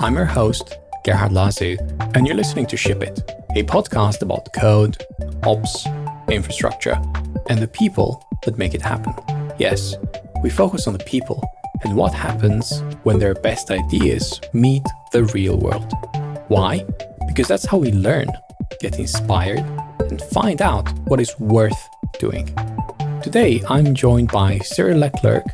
I'm your host, Gerhard, and you're listening to Ship It, a podcast about code, ops, infrastructure, and the people that make it happen. Yes, we focus on the people and what happens when their best ideas meet the real world. Why? Because that's how we learn, get inspired, and find out what is worth doing. Today, I'm joined by Cyrille Clerc,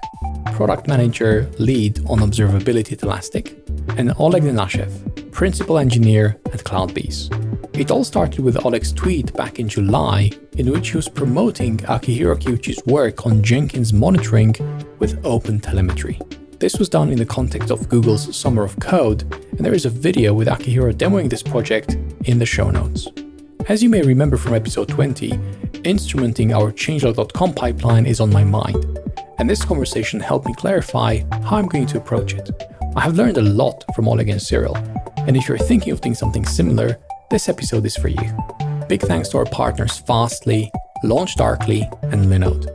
Product Manager Lead on Observability at Elastic, and Oleg Nenashev, Principal Engineer at CloudBees. It all started with Oleg's tweet back in July, in which he was promoting Akihiro Kiuchi's work on Jenkins monitoring with OpenTelemetry. This was done in the context of Google's Summer of Code, and there is a video with Akihiro demoing this project in the show notes. As you may remember from episode 20, instrumenting our changelog.com pipeline is on my mind, and this conversation helped me clarify how I'm going to approach it. I have learned a lot from Oleg and Cyrille, and if you're thinking of doing something similar, this episode is for you. Big thanks to our partners Fastly, LaunchDarkly, and Linode.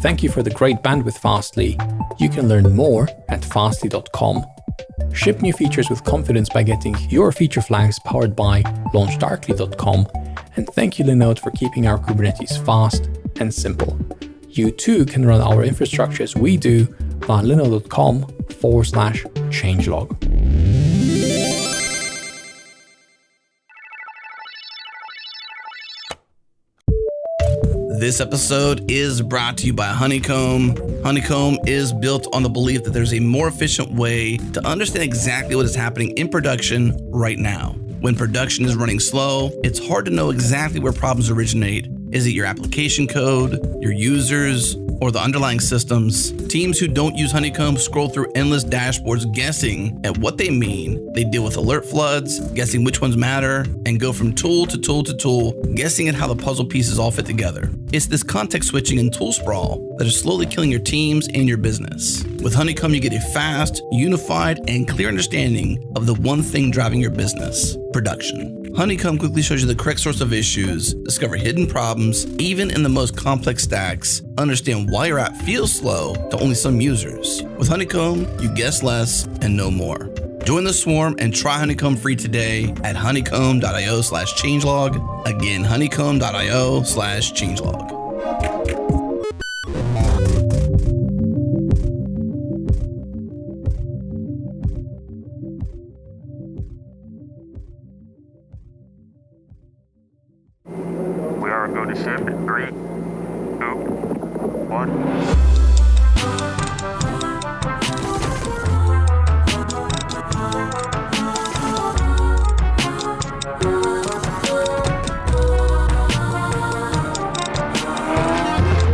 Thank you for the great bandwidth, Fastly. You can learn more at fastly.com. Ship new features with confidence by getting your feature flags powered by launchdarkly.com. And thank you, Linode, for keeping our Kubernetes fast and simple. You too can run our infrastructure as we do via linode.com/changelog. This episode is brought to you by Honeycomb. Honeycomb is built on the belief that there's a more efficient way to understand exactly what is happening in production right now. When production is running slow, it's hard to know exactly where problems originate. Is it your application code, your users, or the underlying systems? Teams who don't use Honeycomb scroll through endless dashboards guessing at what they mean. They deal with alert floods, guessing which ones matter, and go from tool to tool to tool, guessing at how the puzzle pieces all fit together. It's this context switching and tool sprawl that is slowly killing your teams and your business. With Honeycomb, you get a fast, unified, and clear understanding of the one thing driving your business: production. Honeycomb quickly shows you the correct source of issues, discover hidden problems, even in the most complex stacks, understand why your app feels slow to only some users. With Honeycomb, you guess less and know more. Join the swarm and try Honeycomb free today at honeycomb.io/changelog. Again, honeycomb.io/changelog. We are going to ship in 3, 2, 1.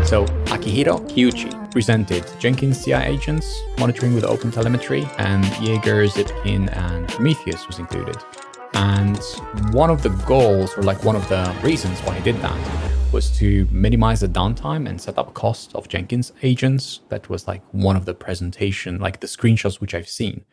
So, Akihiro Kiuchi presented Jenkins CI agents, monitoring with OpenTelemetry, and Jaeger, Zipkin, and Prometheus was included. And one of the goals, or one of the reasons why he did that, was to minimize the downtime and set up cost of Jenkins agents. That was one of the presentation, the screenshots which I've seen.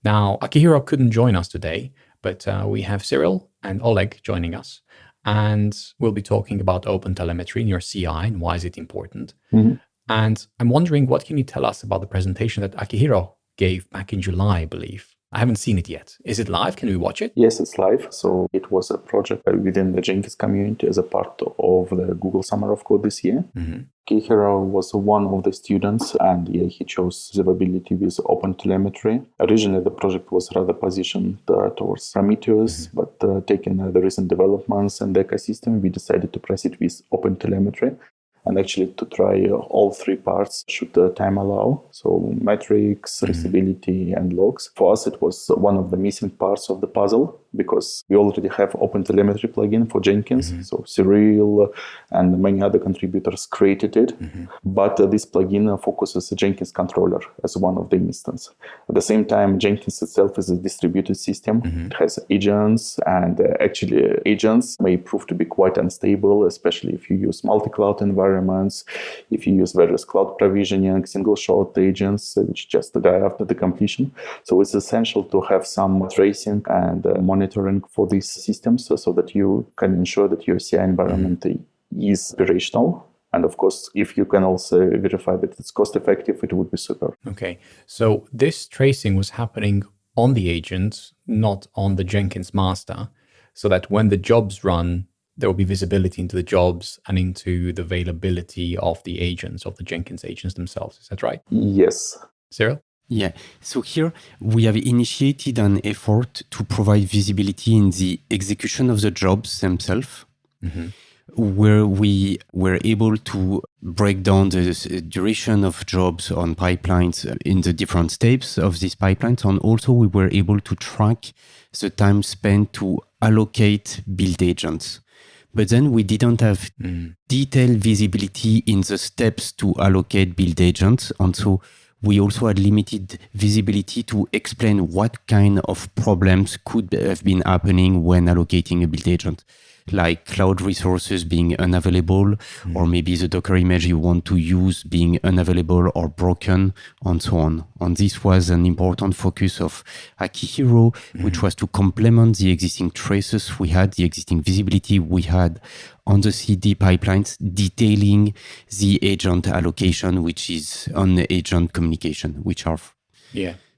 Now, Akihiro couldn't join us today, but we have Cyrille and Oleg joining us. And we'll be talking about OpenTelemetry in your CI and why is it important. Mm-hmm. And I'm wondering, what can you tell us about the presentation that Akihiro gave back in July, I believe? I haven't seen it yet. Is it live? Can we watch it? Yes, it's live. So it was a project within the Jenkins community as a part of the Google Summer of Code this year. Mm-hmm. Akihiro was one of the students, and he chose observability with OpenTelemetry. Originally, the project was rather positioned towards Prometheus, but taking the recent developments and the ecosystem, we decided to proceed with OpenTelemetry. And actually to try all three parts should the time allow. So metrics, traceability, and logs. For us, it was one of the missing parts of the puzzle because we already have OpenTelemetry plugin for Jenkins. Mm-hmm. So Cyrille and many other contributors created it. Mm-hmm. But this plugin focuses the Jenkins controller as one of the instances. At the same time, Jenkins itself is a distributed system. Mm-hmm. It has agents, and actually agents may prove to be quite unstable, especially if you use multi-cloud environments, if you use various cloud provisioning, single-shot agents, which just die after the completion. So it's essential to have some tracing and monitoring for these systems so that you can ensure that your CI environment is operational. And of course, if you can also verify that it's cost effective, it would be super. Okay. So this tracing was happening on the agent, not on the Jenkins master, so that when the jobs run, there will be visibility into the jobs and into the availability of the agents, of the Jenkins agents themselves. Is that right? Yes. Cyrille? Yeah. So here we have initiated an effort to provide visibility in the execution of the jobs themselves, where we were able to break down the duration of jobs on pipelines in the different steps of these pipelines. And also we were able to track the time spent to allocate build agents. But then we didn't have detailed visibility in the steps to allocate build agents. And so we also had limited visibility to explain what kind of problems could have been happening when allocating a build agent, like cloud resources being unavailable, or maybe the Docker image you want to use being unavailable or broken, and so on. And this was an important focus of Akihiro, which was to complement the existing traces we had, the existing visibility we had on the CD pipelines, detailing the agent allocation, which is on the agent communication, which are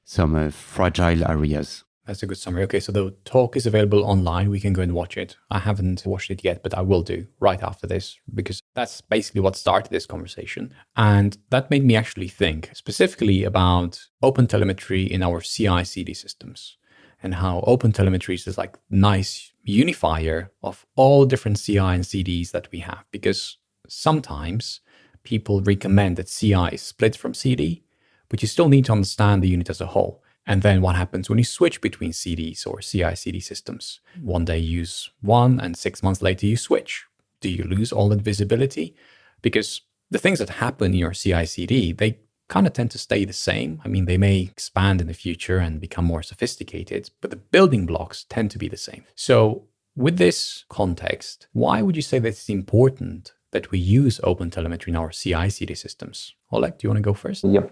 some fragile areas. That's a good summary. Okay, so the talk is available online. We can go and watch it. I haven't watched it yet, but I will do right after this, because that's basically what started this conversation. And that made me actually think specifically about OpenTelemetry in our CI/CD systems, and how OpenTelemetry is this like nice unifier of all different CI and CDs that we have. Because sometimes people recommend that CI is split from CD, but you still need to understand the unit as a whole. And then what happens when you switch between CDs or CI/CD systems? One day you use one and 6 months later you switch. Do you lose all that visibility? Because the things that happen in your CI/CD, they kind of tend to stay the same. I mean, they may expand in the future and become more sophisticated, but the building blocks tend to be the same. So with this context, why would you say that it's important that we use OpenTelemetry in our CI/CD systems? Oleg, do you want to go first? Yeah.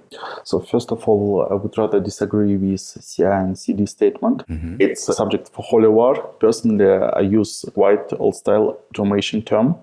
So first of all, I would rather disagree with CI and CD statement. It's a subject for holy war. Personally, I use quite old-style automation term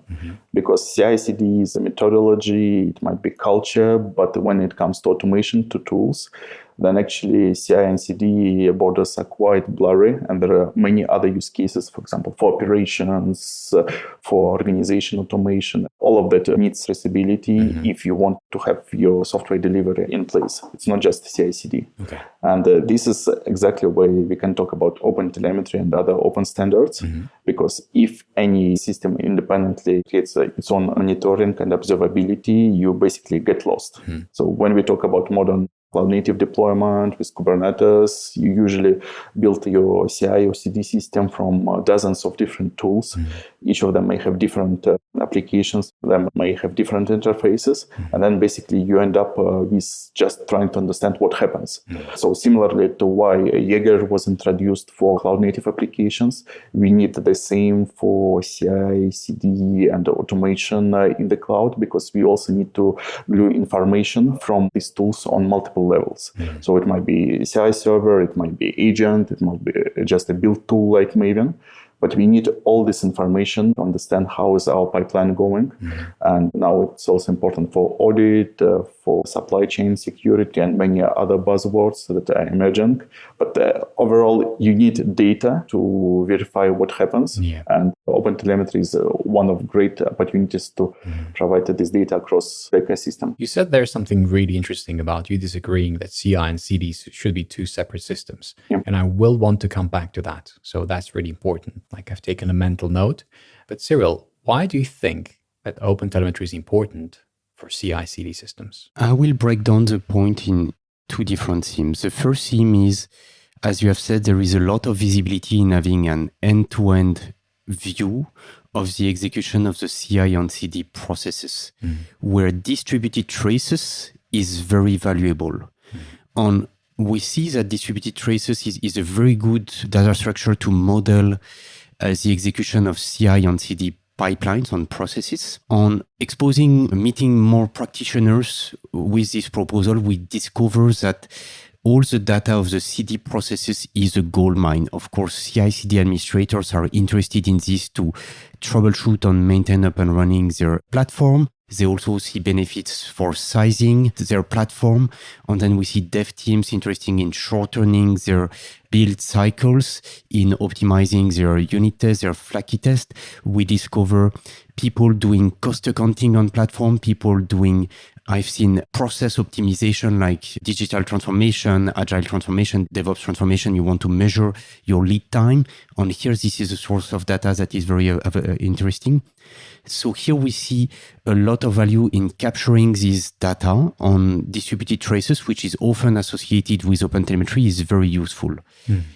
because CI/CD is a methodology, it might be culture, but when it comes to automation, to tools, then actually CI and CD borders are quite blurry, and there are many other use cases, for example, for operations, for organization automation. All of that needs traceability if you want to have your software delivery in place. It's not just CI/CD. Okay. And this is exactly why we can talk about OpenTelemetry and other open standards, because if any system independently gets its own monitoring and observability, you basically get lost. So when we talk about modern cloud-native deployment with Kubernetes, you usually build your CI or CD system from dozens of different tools. Each of them may have different applications, they may have different interfaces, and then basically you end up with just trying to understand what happens. So similarly to why Jaeger was introduced for cloud-native applications, we need the same for CI, CD, and automation in the cloud, because we also need to glue information from these tools on multiple levels. So it might be CI server, it might be agent, it might be just a build tool like Maven. But we need all this information to understand how is our pipeline going. And now it's also important for audit, for supply chain security, and many other buzzwords that are emerging. But overall, you need data to verify what happens. And OpenTelemetry is one of great opportunities to provide this data across the ecosystem. You said there's something really interesting about you disagreeing that CI and CD should be two separate systems. And I will want to come back to that. So that's really important. Like, I've taken a mental note. But Cyrille, why do you think that OpenTelemetry is important for CI/CD systems? I will break down the point in two different themes. The first theme is, as you have said, there is a lot of visibility in having an end-to-end view of the execution of the CI and CD processes, where distributed traces is very valuable. And we see that distributed traces is a very good data structure to model the execution of CI and CD pipelines and processes. On meeting more practitioners with this proposal, we discover that all the data of the CD processes is a gold mine. Of course, CI/CD administrators are interested in this to troubleshoot and maintain up and running their platform. They also see benefits for sizing their platform. And then we see dev teams interested in shortening their build cycles, in optimizing their unit tests, their Flaky test. We discover people doing cost accounting on platform, people doing, I've seen process optimization like digital transformation, agile transformation, DevOps transformation. You want to measure your lead time. And here, this is a source of data that is very interesting. So here we see a lot of value in capturing this data on distributed traces, which is often associated with OpenTelemetry, is very useful.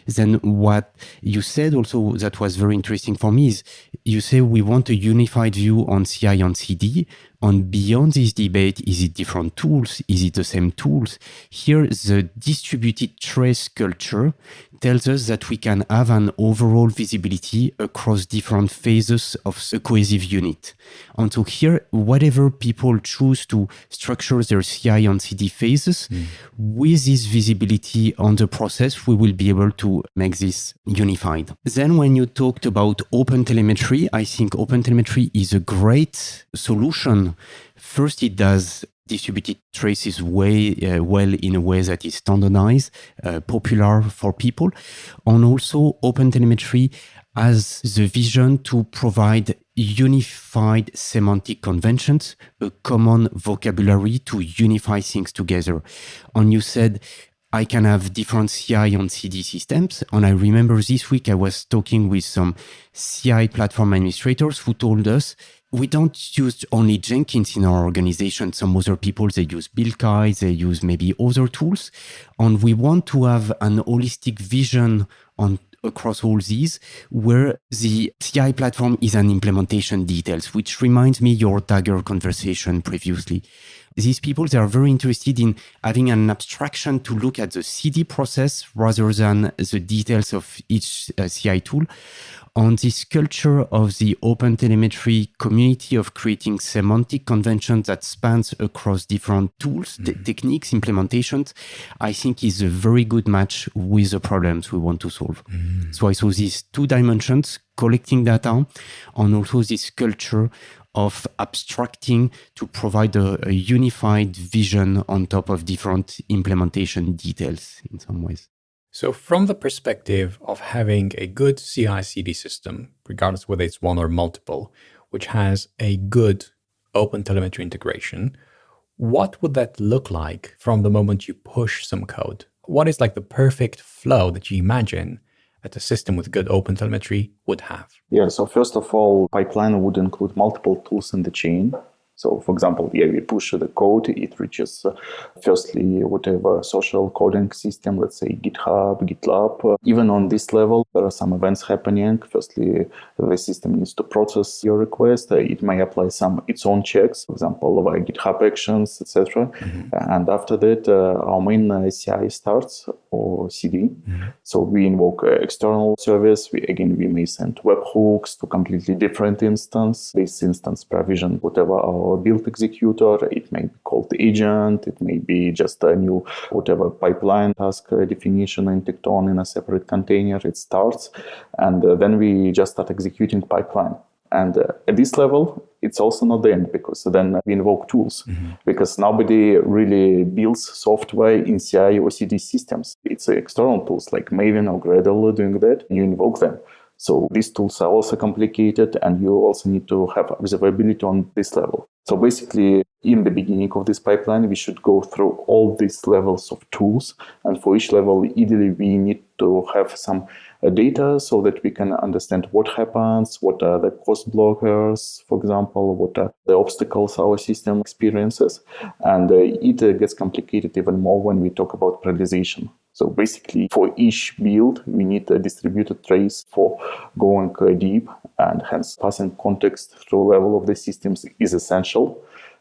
Then what you said also that was very interesting for me is you say we want a unified view on CI and CD. And beyond this debate, is it different tools? Is it the same tools? Here, the distributed trace culture tells us that we can have an overall visibility across different phases of a cohesive unit. And so here, whatever people choose to structure their CI and CD phases, with this visibility on the process, we will be able to make this unified. Then when you talked about OpenTelemetry, I think OpenTelemetry is a great solution. First, it does distributed traces well in a way that is standardized, popular for people. And also OpenTelemetry has the vision to provide unified semantic conventions, a common vocabulary to unify things together. And you said, I can have different CI and CD systems. And I remember this week I was talking with some CI platform administrators who told us, we don't use only Jenkins in our organization. Some other people, they use Buildkite, they use maybe other tools. And we want to have an holistic vision on across all these, where the CI platform is an implementation details, which reminds me your Dagger conversation previously. These people, they are very interested in having an abstraction to look at the CD process rather than the details of each CI tool. On this culture of the OpenTelemetry community of creating semantic conventions that spans across different tools, techniques, implementations, I think is a very good match with the problems we want to solve. So I saw these two dimensions, collecting data, and also this culture of abstracting to provide a unified vision on top of different implementation details in some ways. So from the perspective of having a good CI/CD system, regardless whether it's one or multiple, which has a good OpenTelemetry integration, what would that look like from the moment you push some code? What is like the perfect flow that you imagine that a system with good OpenTelemetry would have? Yeah, so first of all, pipeline would include multiple tools in the chain. So, for example, we push the code, it reaches firstly whatever social coding system, let's say GitHub, GitLab. Even on this level, there are some events happening. Firstly, the system needs to process your request. It may apply its own checks, for example, via GitHub Actions, etc. And after that, our main CI starts or CD. So we invoke external service. We may send webhooks to completely different instance. This instance provision whatever our build executor. It may be called agent. It may be just a new whatever pipeline task definition and Tecton in a separate container. It starts, and then we just start executing pipeline. And at this level, it's also not the end, because then we invoke tools, because nobody really builds software in CI or CD systems. It's external tools like Maven or Gradle doing that. You invoke them. So these tools are also complicated, and you also need to have observability on this level. So basically, in the beginning of this pipeline, we should go through all these levels of tools. And for each level, ideally, we need to have some data so that we can understand what happens, what are the cost blockers, for example, what are the obstacles our system experiences. And it gets complicated even more when we talk about prioritization. So basically, for each build, we need a distributed trace for going deep, and hence passing context through level of the systems is essential.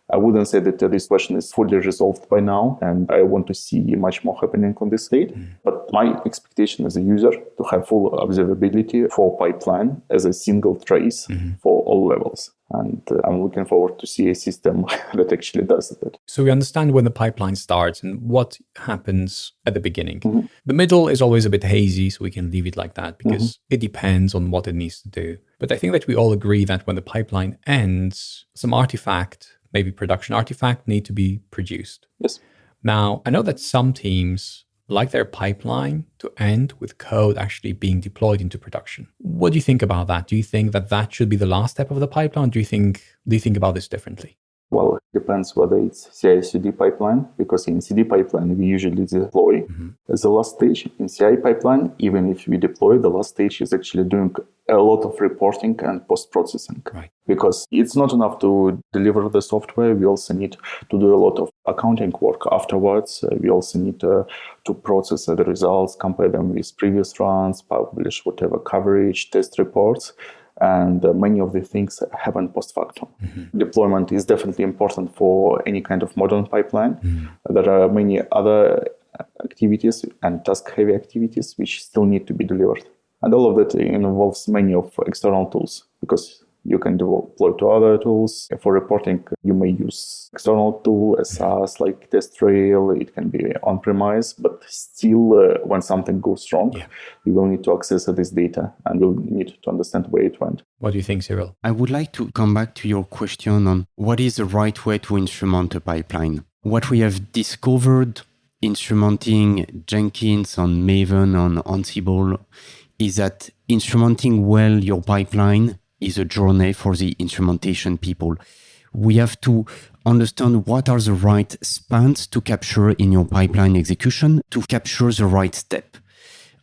I wouldn't say that this question is fully resolved by now, and I want to see much more happening on this state. But my expectation as a user to have full observability for pipeline as a single trace for all levels. And I'm looking forward to see a system that actually does that. So we understand when the pipeline starts and what happens at the beginning. The middle is always a bit hazy, so we can leave it like that because it depends on what it needs to do. But I think that we all agree that when the pipeline ends, some artifact, maybe production artifact need to be produced. Yes. Now, I know that some teams like their pipeline to end with code actually being deployed into production. What do you think about that? Do you think that that should be the last step of the pipeline? Do you think about this differently? Well, it depends whether it's CI/CD pipeline, because in CD pipeline, we usually deploy as the last stage. In CI pipeline, even if we deploy, the last stage is actually doing a lot of reporting and post-processing. Right. Because it's not enough to deliver the software. We also need to do a lot of accounting work afterwards. We also need to process the results, compare them with previous runs, publish whatever coverage, test reports. And many of the things happen post-factum. Deployment is definitely important for any kind of modern pipeline. There are many other activities and task-heavy activities which still need to be delivered. And all of that involves many of external tools, because you can deploy to other tools. For reporting, you may use external tool, SaaS like TestRail. It can be on-premise, but still, when something goes wrong, you will need to access this data and you'll need to understand where it went. What do you think, Cyrille? I would like to come back to your question on what is the right way to instrument a pipeline. What we have discovered instrumenting Jenkins on Maven, on Ansible, is that instrumenting well your pipeline is a journey for the instrumentation people. We have to understand what are the right spans to capture in your pipeline execution to capture the right step.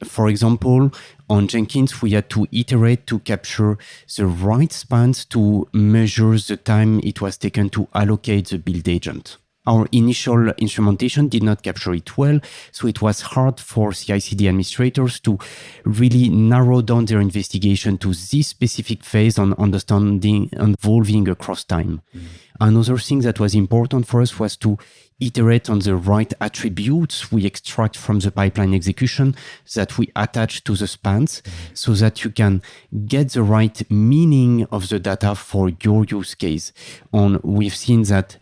For example, on Jenkins, we had to iterate to capture the right spans to measure the time it was taken to allocate the build agent. Our initial instrumentation did not capture it well, so it was hard for CI/CD administrators to really narrow down their investigation to this specific phase on understanding and evolving across time. Another thing that was important for us was to iterate on the right attributes we extract from the pipeline execution that we attach to the spans so that you can get the right meaning of the data for your use case. And we've seen that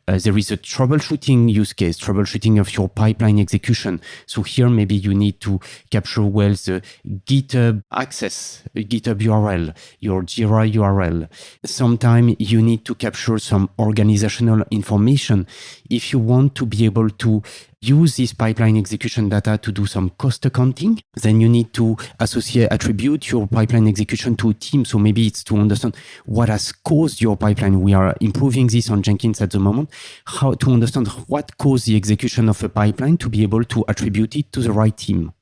there is a troubleshooting use case, troubleshooting of your pipeline execution. So here, maybe you need to capture well the GitHub access, GitHub URL, your Jira URL. Sometimes you need to capture some organizational information. If you want to be able to use this pipeline execution data to do some cost accounting, then you need to attribute your pipeline execution to a team. So maybe it's to understand what has caused your pipeline. We are improving this on Jenkins at the moment, how to understand what caused the execution of a pipeline to be able to attribute it to the right team.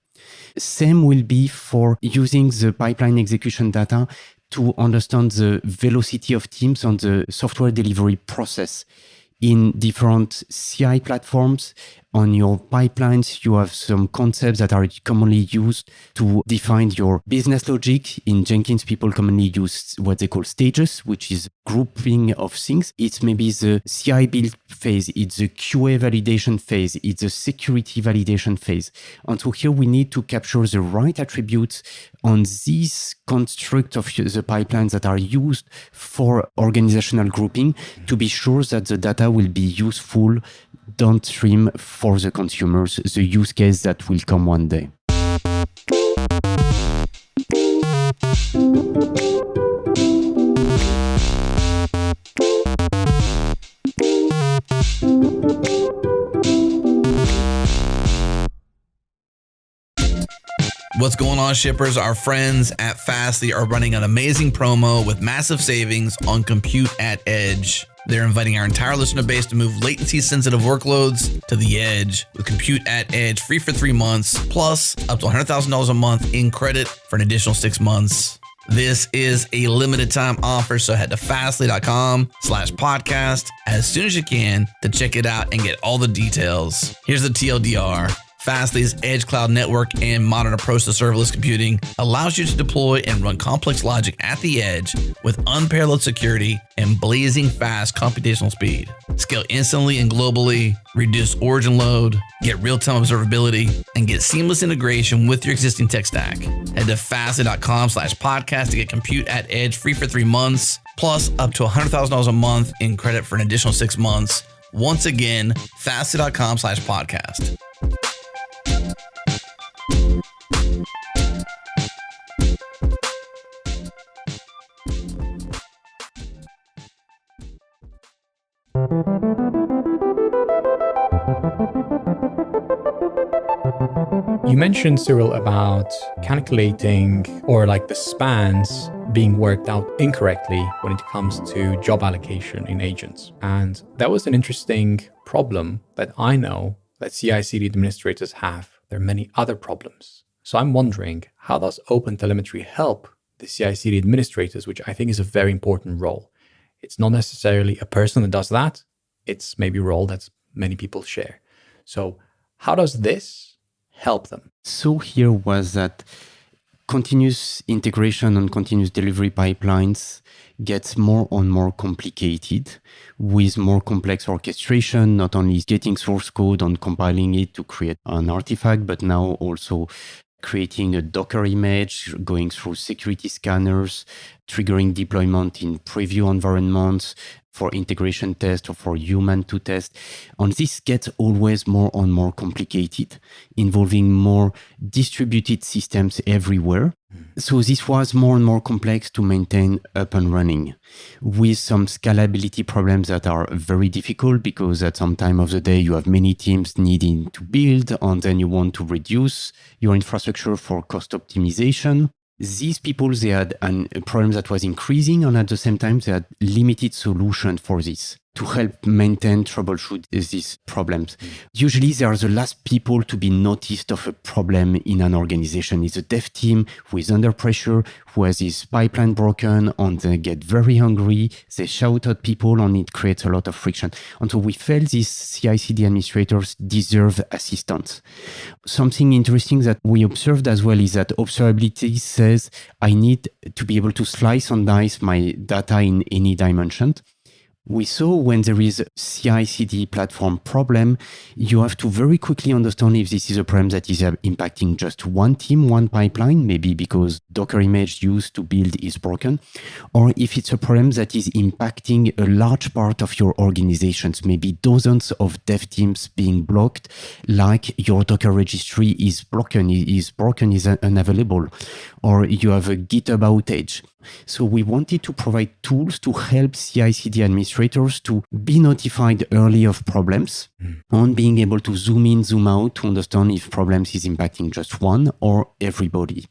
Same will be for using the pipeline execution data to understand the velocity of teams on the software delivery process. In different CI platforms, on your pipelines, you have some concepts that are commonly used to define your business logic. In Jenkins, people commonly use what they call stages, which is grouping of things. It's maybe the CI build phase, it's the QA validation phase, it's the security validation phase. And so here we need to capture the right attributes on this construct of the pipelines that are used for organizational grouping to be sure that the data will be useful downstream for the consumers, the use case that will come one day. What's going on, shippers? Our friends at Fastly are running an amazing promo with massive savings on Compute at Edge. They're inviting our entire listener base to move latency-sensitive workloads to the edge with Compute at Edge, free for 3 months, plus up to $100,000 a month in credit for an additional 6 months. This is a limited time offer, so head to fastly.com/podcast as soon as you can to check it out and get all the details. Here's the TLDR. Fastly's Edge Cloud Network and modern approach to serverless computing allows you to deploy and run complex logic at the edge with unparalleled security and blazing fast computational speed. Scale instantly and globally, reduce origin load, get real-time observability, and get seamless integration with your existing tech stack. Head to fastly.com/podcast to get Compute at Edge free for 3 months, plus up to $100,000 a month in credit for an additional 6 months. Once again, fastly.com/podcast. You mentioned, Cyrille, about calculating or like the spans being worked out incorrectly when it comes to job allocation in agents. And that was an interesting problem that I know that CI/CD administrators have. There are many other problems. So I'm wondering, how does OpenTelemetry help the CI/CD administrators, which I think is a very important role? It's not necessarily a person that does that. It's maybe a role that many people share. So how does this help them? So here was that continuous integration and continuous delivery pipelines gets more and more complicated with more complex orchestration, not only getting source code and compiling it to create an artifact, but now also creating a Docker image, going through security scanners, triggering deployment in preview environments for integration test or for human to test. And this gets always more and more complicated, involving more distributed systems everywhere. So this was more and more complex to maintain up and running, with some scalability problems that are very difficult because at some time of the day you have many teams needing to build and then you want to reduce your infrastructure for cost optimization. These people, they had a problem that was increasing, and at the same time, they had limited solution for this to help maintain, troubleshoot these problems. Usually, they are the last people to be noticed of a problem in an organization. It's a dev team who is under pressure, who has his pipeline broken, and they get very hungry. They shout at people, and it creates a lot of friction. And so we felt these CI/CD administrators deserve assistance. Something interesting that we observed as well is that observability says, I need to be able to slice and dice my data in any dimension. We saw when there is a CI/CD platform problem, you have to very quickly understand if this is a problem that is impacting just one team, one pipeline, maybe because Docker image used to build is broken, or if it's a problem that is impacting a large part of your organizations, maybe dozens of dev teams being blocked, like your Docker registry is broken, is unavailable, or you have a GitHub outage. So we wanted to provide tools to help CI/CD administrators to be notified early of problems and being able to zoom in, zoom out to understand if problems is impacting just one or everybody.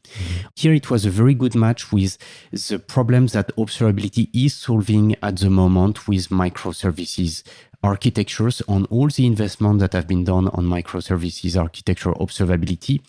Here it was a very good match with the problems that observability is solving at the moment with microservices architectures, on all the investment that have been done on microservices architecture observability,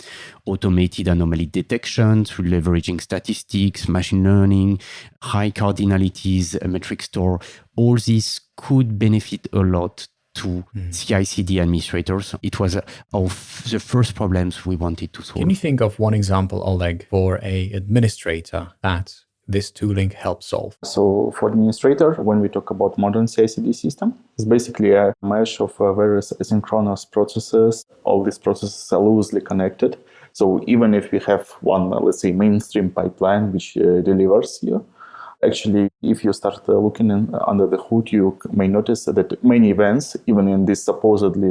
automated anomaly detection through leveraging statistics, machine learning, high cardinalities, a metric store. All these could benefit a lot to CI/CD administrators. It was the first problems we wanted to solve. Can you think of one example, Oleg, for an administrator that this tooling helps solve? So for administrator, when we talk about modern CI/CD system, it's basically a mesh of various asynchronous processes. All these processes are loosely connected. So even if we have one, let's say, mainstream pipeline which delivers here, actually, if you start looking under the hood, you may notice that many events, even in this supposedly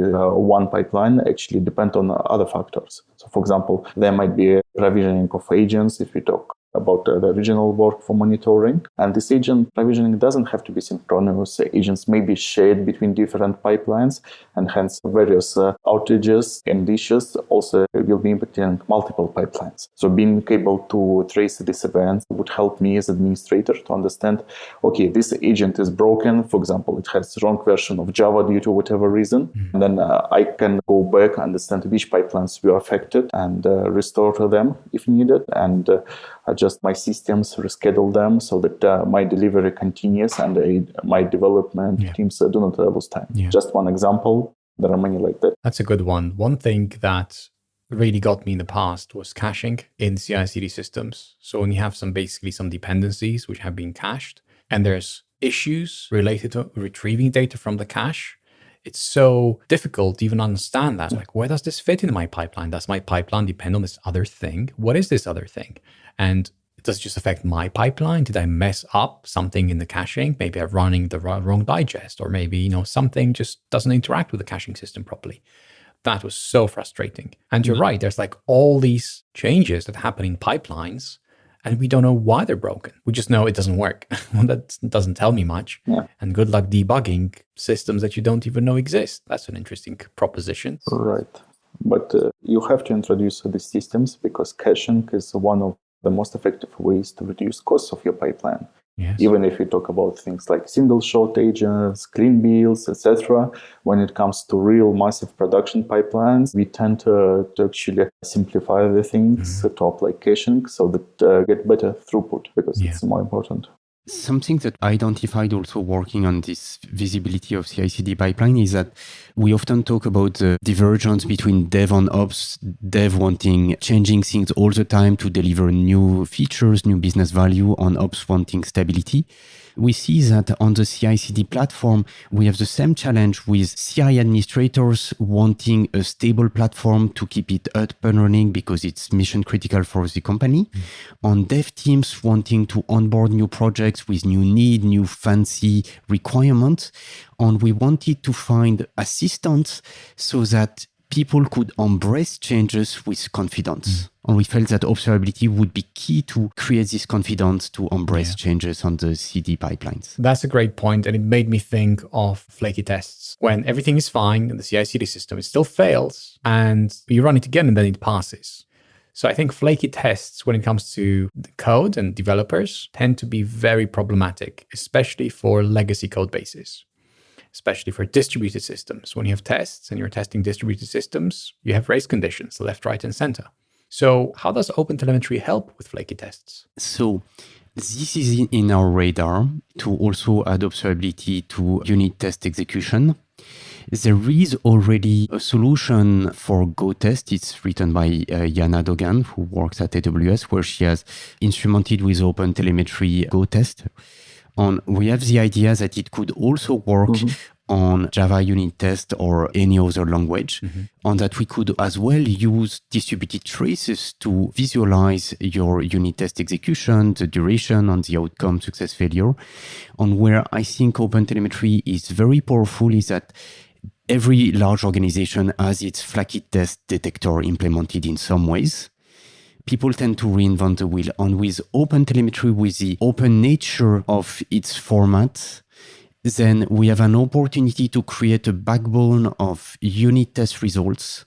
one pipeline, actually depend on other factors. So for example, there might be a provisioning of agents if we talk about the original work for monitoring. And this agent provisioning doesn't have to be synchronous. Agents may be shared between different pipelines, and hence various outages and issues also will be impacting multiple pipelines. So being able to trace this event would help me as administrator to understand, okay, this agent is broken. For example, it has the wrong version of Java due to whatever reason. And then I can go back, understand which pipelines were affected and restore them if needed, and adjust my systems, reschedule them so that my delivery continues and my development teams do not lose time. Just one example. There are many like that. That's a good one. One thing that really got me in the past was caching in CI/CD systems. So when you have some dependencies which have been cached and there's issues related to retrieving data from the cache, it's so difficult to even understand that. Like, where does this fit in my pipeline? Does my pipeline depend on this other thing? What is this other thing? And does it just affect my pipeline? Did I mess up something in the caching? Maybe I'm running the wrong digest, or maybe, something just doesn't interact with the caching system properly. That was so frustrating. And you're right, there's like all these changes that happen in pipelines, and we don't know why they're broken. We just know it doesn't work. Well, that doesn't tell me much. Yeah. And good luck debugging systems that you don't even know exist. That's an interesting proposition. Right. But you have to introduce these systems because caching is one of the most effective ways to reduce costs of your pipeline. Yes. Even if you talk about things like single shot agents, clean builds, etc., when it comes to real massive production pipelines, we tend to actually simplify the things to apply caching so that get better throughput because it's more important. Something that I identified also working on this visibility of CI/CD pipeline is that we often talk about the divergence between dev and ops, dev wanting changing things all the time to deliver new features, new business value, and ops wanting stability. We see that on the CI/CD platform, we have the same challenge with CI administrators wanting a stable platform to keep it up and running because it's mission critical for the company. On dev teams wanting to onboard new projects with new need, new fancy requirements. And we wanted to find assistance so that people could embrace changes with confidence. And we felt that observability would be key to create this confidence to embrace changes on the CD pipelines. That's a great point, and it made me think of flaky tests. When everything is fine in the CI/CD system, it still fails, and you run it again and then it passes. So I think flaky tests when it comes to the code and developers tend to be very problematic, especially for legacy code bases. Especially for distributed systems. When you have tests and you're testing distributed systems, you have race conditions, left, right, and center. So how does OpenTelemetry help with flaky tests? So this is in our radar to also add observability to unit test execution. There is already a solution for Go test. It's written by Jana Dogan, who works at AWS, where she has instrumented with OpenTelemetry Go test. And we have the idea that it could also work on Java unit test or any other language, and that we could as well use distributed traces to visualize your unit test execution, the duration and the outcome, success, failure. And where I think OpenTelemetry is very powerful is that every large organization has its flaky test detector implemented in some ways. People tend to reinvent the wheel. And with OpenTelemetry, with the open nature of its format, then we have an opportunity to create a backbone of unit test results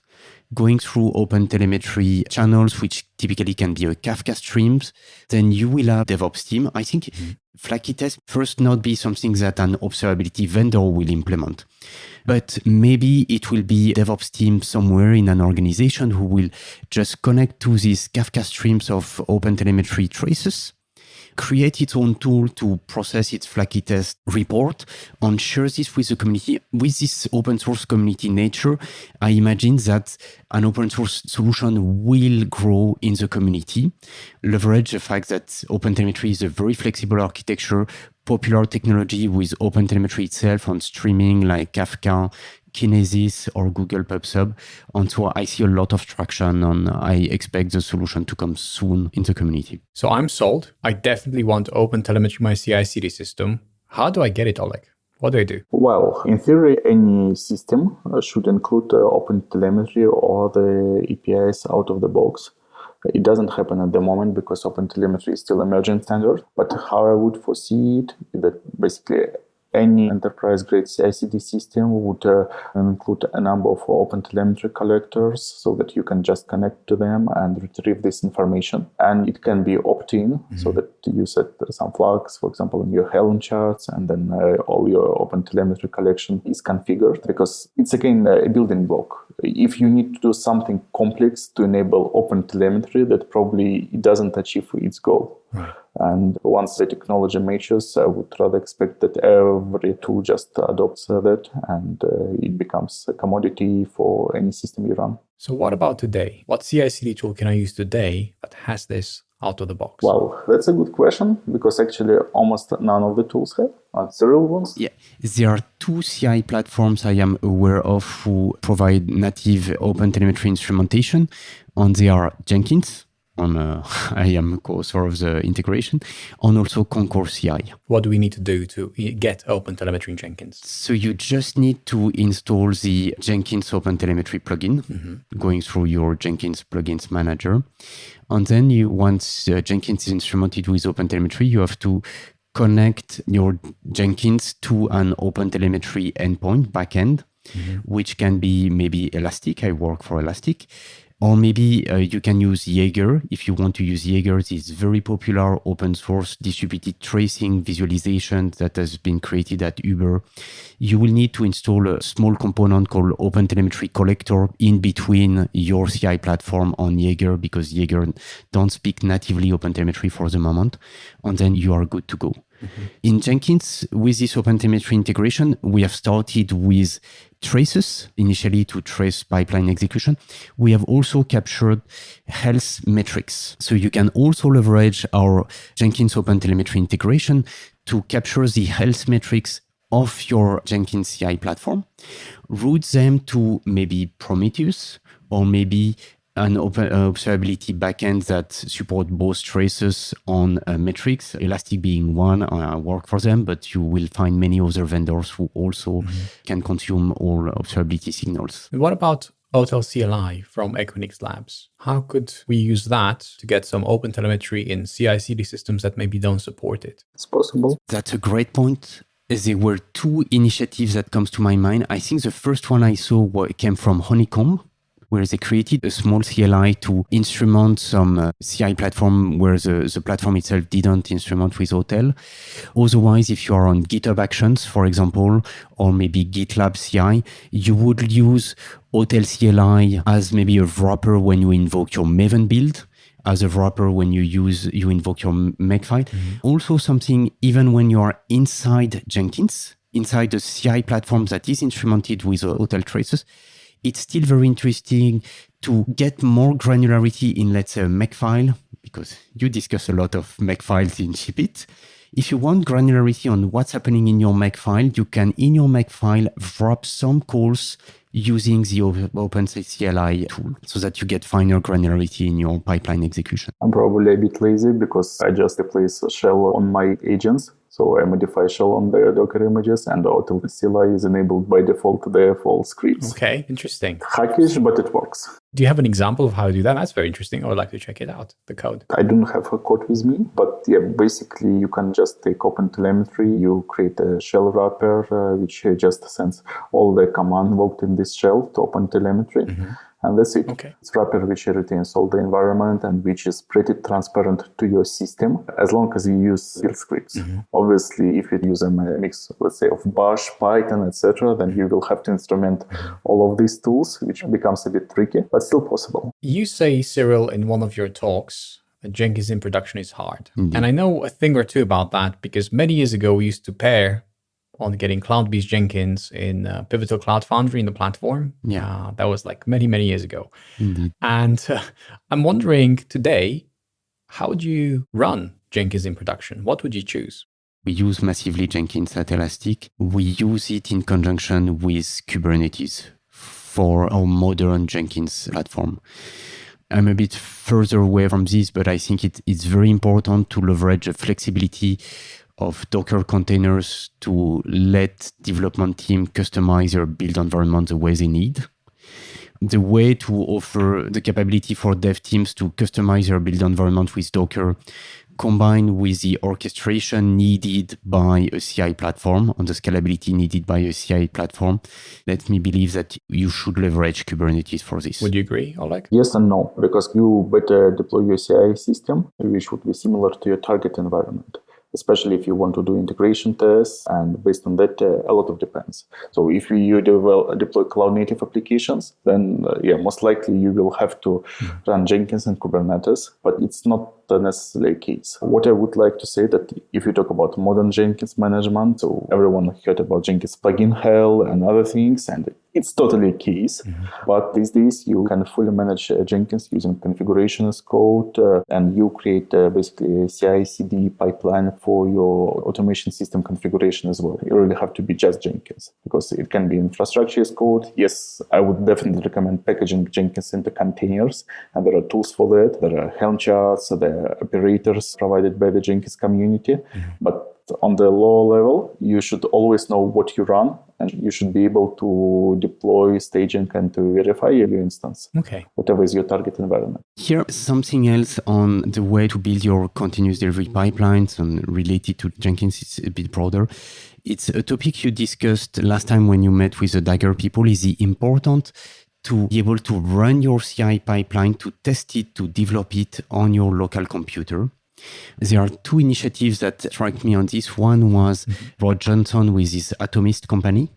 going through OpenTelemetry channels, which typically can be a Kafka streams. Then you will have DevOps team. I think flaky test first not be something that an observability vendor will implement. But maybe it will be DevOps team somewhere in an organization who will just connect to these Kafka streams of OpenTelemetry traces, create its own tool to process its flaky test report, and share this with the community. With this open source community nature, I imagine that an open source solution will grow in the community, leverage the fact that OpenTelemetry is a very flexible architecture, popular technology with OpenTelemetry itself on streaming like Kafka, Kinesis, or Google PubSub. And so I see a lot of traction, and I expect the solution to come soon in the community. So I'm sold. I definitely want OpenTelemetry my CI/CD system. How do I get it, Oleg? What do I do? Well, in theory, any system should include OpenTelemetry or the APIs out of the box. It doesn't happen at the moment because OpenTelemetry is still emerging standard. But how I would foresee it is that basically any enterprise-grade CI/CD system would include a number of OpenTelemetry collectors so that you can just connect to them and retrieve this information. And it can be opt-in so that you set some flags, for example, in your Helm charts, and then all your OpenTelemetry collection is configured because it's again a building block. If you need to do something complex to enable OpenTelemetry, that probably it doesn't achieve its goal. Right. And once the technology matures, I would rather expect that every tool just adopts that and it becomes a commodity for any system you run. So what about today? What CI/CD tool can I use today that has this out of the box? Well, that's a good question because actually almost none of the tools have. Cyrille ones? Yeah, there are two CI platforms I am aware of who provide native OpenTelemetry instrumentation, and they are Jenkins on I am co-author of the integration, and also Concourse CI. What do we need to do to get OpenTelemetry in Jenkins? So you just need to install the Jenkins OpenTelemetry plugin, going through your Jenkins plugins manager. And then once Jenkins is instrumented with OpenTelemetry, you have to connect your Jenkins to an OpenTelemetry endpoint backend, which can be maybe Elastic. I work for Elastic. Or maybe you can use Jaeger. If you want to use Jaeger, it's very popular open source distributed tracing visualization that has been created at Uber. You will need to install a small component called OpenTelemetry Collector in between your CI platform on Jaeger, because Jaeger don't speak natively OpenTelemetry for the moment. And then you are good to go. In Jenkins, with this OpenTelemetry integration, we have started with traces, initially to trace pipeline execution. We have also captured health metrics. So you can also leverage our Jenkins OpenTelemetry integration to capture the health metrics of your Jenkins CI platform, route them to maybe Prometheus or maybe an observability backend that support both traces on metrics, Elastic being one. I work for them, but you will find many other vendors who also can consume all observability signals. And what about OpenTelemetry from Equinix Labs? How could we use that to get some OpenTelemetry in CI/CD systems that maybe don't support it? It's possible. That's a great point. There were two initiatives that comes to my mind. I think the first one I saw came from Honeycomb, where they created a small CLI to instrument some CI platform where the platform itself didn't instrument with Hotel. Otherwise, if you are on GitHub Actions, for example, or maybe GitLab CI, you would use Hotel CLI as maybe a wrapper when you invoke your Maven build, as a wrapper when you invoke your Makefile. Also something even when you are inside Jenkins, inside the CI platform that is instrumented with Hotel traces, it's still very interesting to get more granularity in, let's say, a Makefile, because you discuss a lot of Makefiles in ShipIt. If you want granularity on what's happening in your Makefile, you can, in your Makefile, wrap some calls using the OpenCLI tool so that you get finer granularity in your pipeline execution. I'm probably a bit lazy because I just replace a shell on my agents. So I modify shell on their Docker images, and the Hotel CLI is enabled by default to their default scripts. Okay, interesting. Hackish, but it works. Do you have an example of how to do that? That's very interesting. I would like to check it out, the code. I don't have a code with me, but yeah, basically you can just take OpenTelemetry, you create a shell wrapper, which just sends all the command invoked in this shell to OpenTelemetry. And that's it. Okay. It's wrapper which retains all the environment and which is pretty transparent to your system as long as you use build scripts. Obviously, if you use a mix, let's say, of Bash, Python, etc., then you will have to instrument all of these tools, which becomes a bit tricky, but still possible. You say, Cyrille, in one of your talks, that Jenkins in production is hard. Indeed. And I know a thing or two about that because many years ago, we used to pair on getting CloudBees Jenkins in Pivotal Cloud Foundry in the platform. Yeah. That was like many, many years ago. Indeed. And I'm wondering today, how do you run Jenkins in production? What would you choose? We use massively Jenkins at Elastic. We use it in conjunction with Kubernetes for our modern Jenkins platform. I'm a bit further away from this, but I think it's very important to leverage the flexibility of Docker containers to let development team customize their build environment the way they need. The way to offer the capability for dev teams to customize their build environment with Docker, combined with the orchestration needed by a CI platform and the scalability needed by a CI platform, let me believe that you should leverage Kubernetes for this. Would you agree, Oleg? Yes and no, because you better deploy your CI system, which would be similar to your target environment, especially if you want to do integration tests, and based on that, a lot of depends. So if you deploy cloud-native applications, then most likely you will have to run Jenkins and Kubernetes, but it's not necessarily a case. What I would like to say that if you talk about modern Jenkins management, so everyone heard about Jenkins plugin hell and other things, and it's totally a case. But these days you can fully manage Jenkins using configuration as code, and you create basically a CI/CD pipeline for your automation system configuration as well. You really have to be just Jenkins, because it can be infrastructure as code. Yes, I would definitely recommend packaging Jenkins into containers, and there are tools for that. There are Helm charts, there are operators provided by the Jenkins community. But on the lower level, you should always know what you run, and you should be able to deploy staging and to verify your instance. Okay. Whatever is your target environment. Here, something else on the way to build your continuous delivery pipelines and related to Jenkins, it's a bit broader. It's a topic you discussed last time when you met with the Dagger people. Is it important to be able to run your CI pipeline, to test it, to develop it on your local computer? There are two initiatives that struck me on this. One was Rod Johnson with his Atomist company.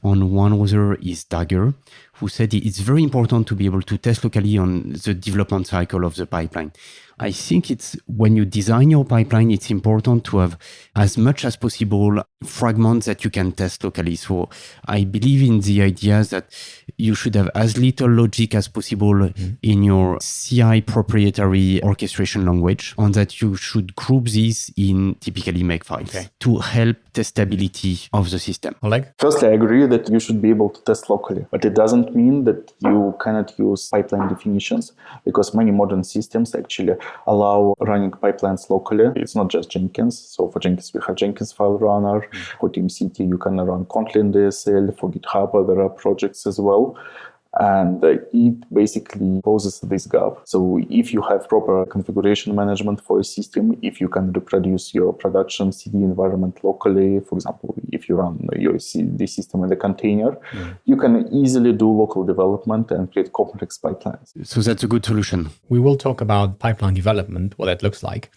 On one other is Dagger, who said it's very important to be able to test locally on the development cycle of the pipeline. I think it's when you design your pipeline, it's important to have as much as possible fragments that you can test locally. So I believe in the idea that you should have as little logic as possible in your CI proprietary orchestration language, and that you should group these in typically makefiles to help testability of the system. Oleg? Firstly, I agree that you should be able to test locally, but it doesn't mean that you cannot use pipeline definitions, because many modern systems actually allow running pipelines locally. It's not just Jenkins. So for Jenkins, we have Jenkins file runner. For TeamCity, you can run Kotlin DSL. For GitHub, there are projects as well. And it basically closes this gap. So if you have proper configuration management for a system, if you can reproduce your production CD environment locally, for example, if you run your CD system in the container, you can easily do local development and create complex pipelines. So that's a good solution. We will talk about pipeline development, what that looks like.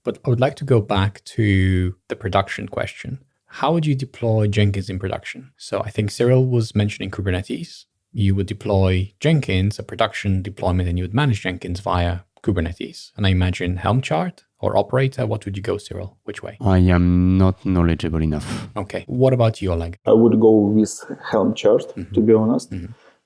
But I would like to go back to the production question. How would you deploy Jenkins in production? So I think Cyrille was mentioning Kubernetes. You would deploy Jenkins, a production deployment, and you would manage Jenkins via Kubernetes. And I imagine Helm chart or operator. What would you go, Cyrille? Which way? I am not knowledgeable enough. Okay. What about you, Oleg? I would go with Helm chart, to be honest,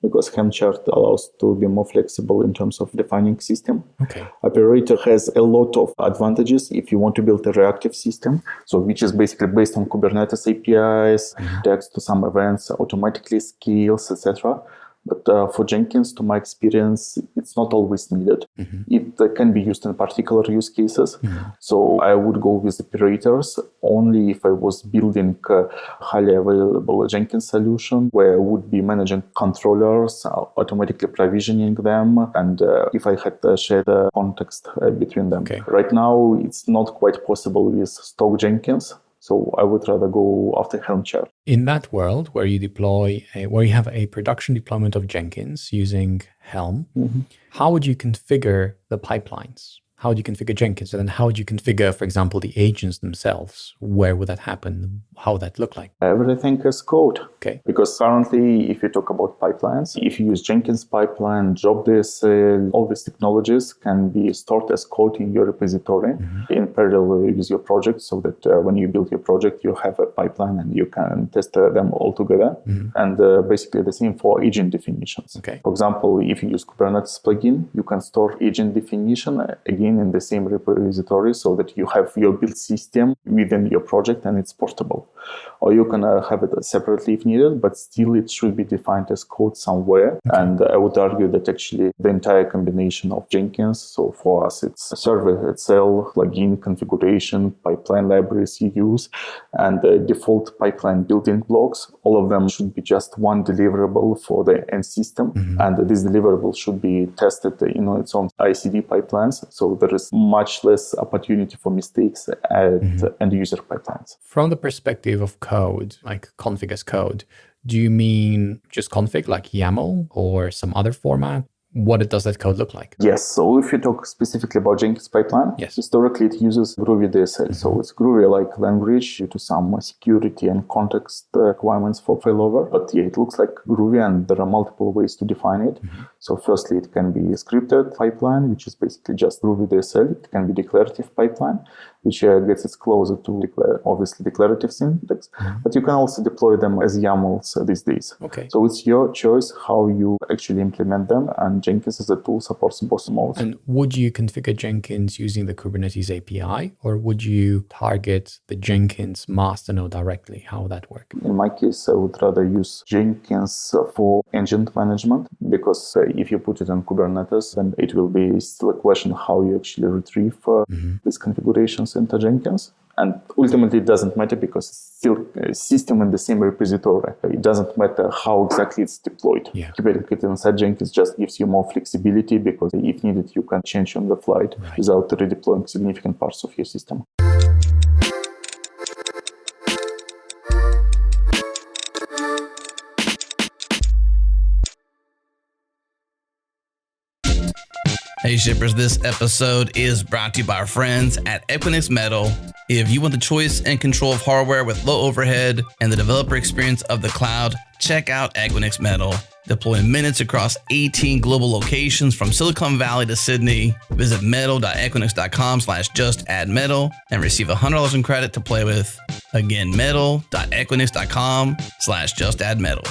because Helm chart allows to be more flexible in terms of defining system. Okay. Operator has a lot of advantages if you want to build a reactive system, so which is basically based on Kubernetes APIs, text to some events, automatically scales, etc. But for Jenkins, to my experience, it's not always needed. It can be used in particular use cases. So I would go with operators only if I was building a highly available Jenkins solution where I would be managing controllers, automatically provisioning them, and if I had shared context between them. Okay. Right now, it's not quite possible with stock Jenkins. So I would rather go after Helm chart. In that world where you deploy, where you have a production deployment of Jenkins using Helm, how would you configure the pipelines? How would you configure Jenkins? And then how would you configure, for example, the agents themselves? Where would that happen? How would that look like? Everything is code. Okay. Because currently, if you talk about pipelines, if you use Jenkins pipeline, job DSL, all these technologies can be stored as code in your repository in parallel with your project, so that when you build your project, you have a pipeline and you can test them all together. And basically the same for agent definitions. Okay. For example, if you use Kubernetes plugin, you can store agent definition again in the same repository, so that you have your build system within your project and it's portable. Or you can have it separately if needed, but still it should be defined as code somewhere. Okay. And I would argue that actually the entire combination of Jenkins, so for us it's server itself, plugin configuration, pipeline libraries you use, and the default pipeline building blocks, all of them should be just one deliverable for the end system. And this deliverable should be tested in its own ICD pipelines. So there is much less opportunity for mistakes at end user pipelines. From the perspective of code, like config as code, do you mean just config like YAML or some other format? What does that code look like? Yes. So if you talk specifically about Jenkins pipeline, historically it uses Groovy DSL. So it's Groovy-like language due to some security and context requirements for failover. But yeah, it looks like Groovy and there are multiple ways to define it. So firstly, it can be a scripted pipeline, which is basically just Ruby DSL. It can be declarative pipeline, which gets it closer to obviously declarative syntax. But you can also deploy them as YAMLs these days. Okay. So it's your choice how you actually implement them. And Jenkins as a tool supports both modes. And would you configure Jenkins using the Kubernetes API, or would you target the Jenkins master node directly? How would that work? In my case, I would rather use Jenkins for engine management, because if you put it on Kubernetes, then it will be still a question how you actually retrieve these configurations into Jenkins. And ultimately, it doesn't matter because it's still a system in the same repository. It doesn't matter how exactly it's deployed. Yeah. Keeping it inside Jenkins just gives you more flexibility, because if needed, you can change on the flight without redeploying significant parts of your system. Hey shippers, this episode is brought to you by our friends at Equinix Metal. If you want the choice and control of hardware with low overhead and the developer experience of the cloud, check out Equinix Metal. Deploy in minutes across 18 global locations from Silicon Valley to Sydney. Visit metal.equinix.com/justaddmetal and receive $100 in credit to play with. Again, metal.equinix.com/justaddmetal.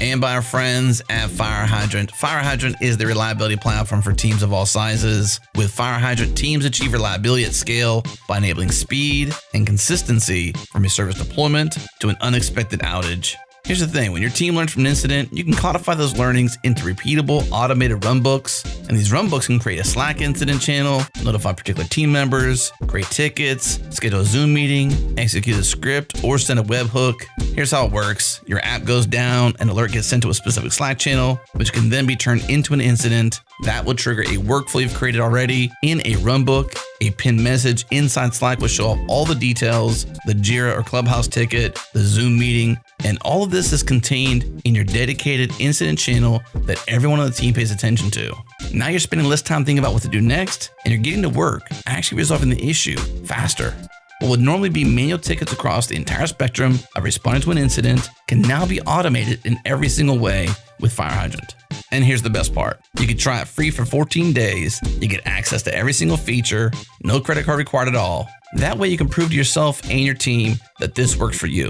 And by our friends at Fire Hydrant. Fire Hydrant is the reliability platform for teams of all sizes. With Fire Hydrant, teams achieve reliability at scale by enabling speed and consistency from a service deployment to an unexpected outage. Here's the thing, when your team learns from an incident, you can codify those learnings into repeatable automated runbooks. And these runbooks can create a Slack incident channel, notify particular team members, create tickets, schedule a Zoom meeting, execute a script, or send a webhook. Here's how it works. Your app goes down, an alert gets sent to a specific Slack channel, which can then be turned into an incident. That will trigger a workflow you've created already in a runbook. A pinned message inside Slack will show off all the details, the Jira or Clubhouse ticket, the Zoom meeting, and all of this is contained in your dedicated incident channel that everyone on the team pays attention to. Now you're spending less time thinking about what to do next, and you're getting to work actually resolving the issue faster. What would normally be manual tickets across the entire spectrum of responding to an incident can now be automated in every single way with Fire Hydrant. And here's the best part. You can try it free for 14 days. You get access to every single feature, no credit card required at all. That way you can prove to yourself and your team that this works for you.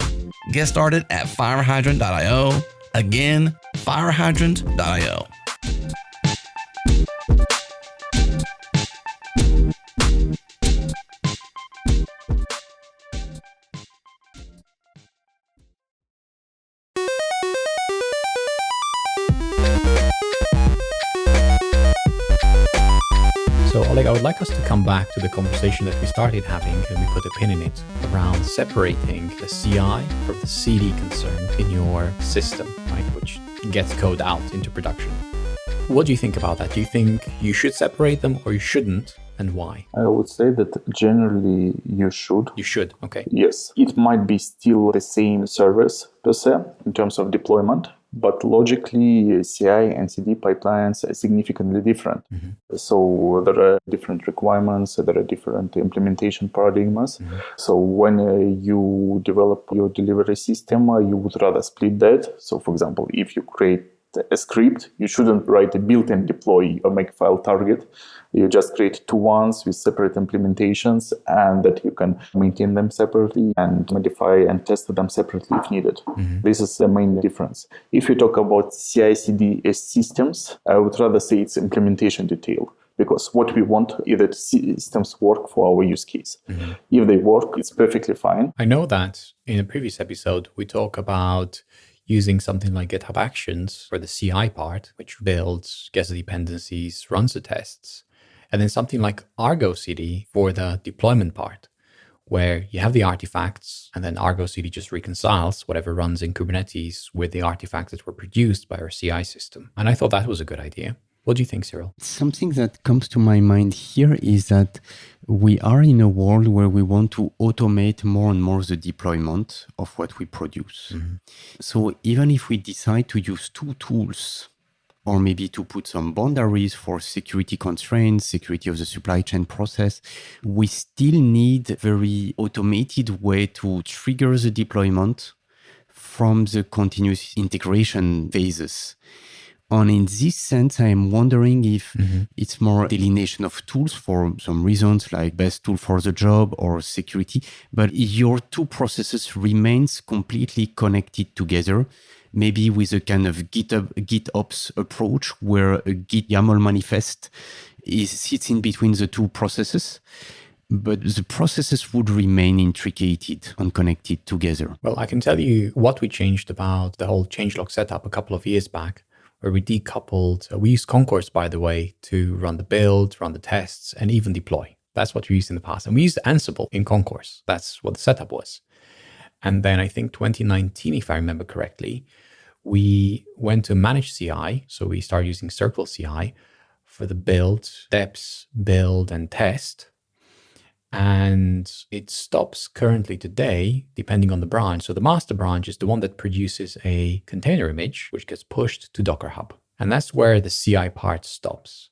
Get started at firehydrant.io. Again, firehydrant.io. So Oleg, I would like us to come back to the conversation that we started having and we put a pin in it around separating the CI from the CD concern in your system, right, which gets code out into production. What do you think about that? Do you think you should separate them or you shouldn't, and why? I would say that generally you should. You should, okay. Yes, it might be still the same service per se in terms of deployment, but logically CI and CD pipelines are significantly different. So there are different requirements, there are different implementation paradigms. So when you develop your delivery system, you would rather split that. So for example, if you create a script, you shouldn't write a build and deploy or make file target. You just create two ones with separate implementations, and that you can maintain them separately and modify and test them separately if needed. This is the main difference. If you talk about CI/CD as systems, I would rather say it's implementation detail. Because what we want is that systems work for our use case. If they work, it's perfectly fine. I know that in a previous episode, we talk about using something like GitHub Actions for the CI part, which builds, gets the dependencies, runs the tests, and then something like Argo CD for the deployment part, where you have the artifacts and then Argo CD just reconciles whatever runs in Kubernetes with the artifacts that were produced by our CI system. And I thought that was a good idea. What do you think, Cyrille? Something that comes to my mind here is that we are in a world where we want to automate more and more the deployment of what we produce. So even if we decide to use two tools, or maybe to put some boundaries for security constraints, security of the supply chain process, we still need a very automated way to trigger the deployment from the continuous integration phases. And in this sense, I am wondering if it's more delineation of tools for some reasons, like best tool for the job or security, but your two processes remains completely connected together, maybe with a kind of GitOps approach where a Git YAML manifest sits in between the two processes, but the processes would remain intricated and connected together. Well, I can tell you what we changed about the whole changelog setup a couple of years back, where we decoupled. We used Concourse, by the way, to run the build, run the tests, and even deploy. That's what we used in the past. And we used Ansible in Concourse. That's what the setup was. And then I think 2019, if I remember correctly, we went to managed CI. So we started using Circle CI for the build, deps, build, and test. And it stops currently today, depending on the branch. So the master branch is the one that produces a container image, which gets pushed to Docker Hub. And that's where the CI part stops.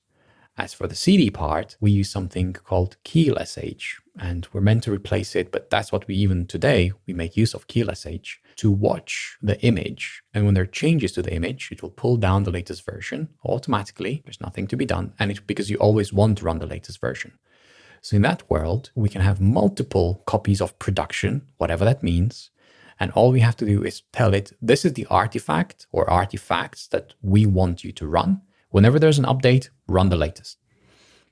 As for the CD part, we use something called Keel SH, and we're meant to replace it, but that's what we even today, we make use of Keel SH to watch the image. And when there are changes to the image, it will pull down the latest version automatically. There's nothing to be done. And it's because you always want to run the latest version. So in that world, we can have multiple copies of production, whatever that means. And all we have to do is tell it, this is the artifact or artifacts that we want you to run. Whenever there's an update, run the latest.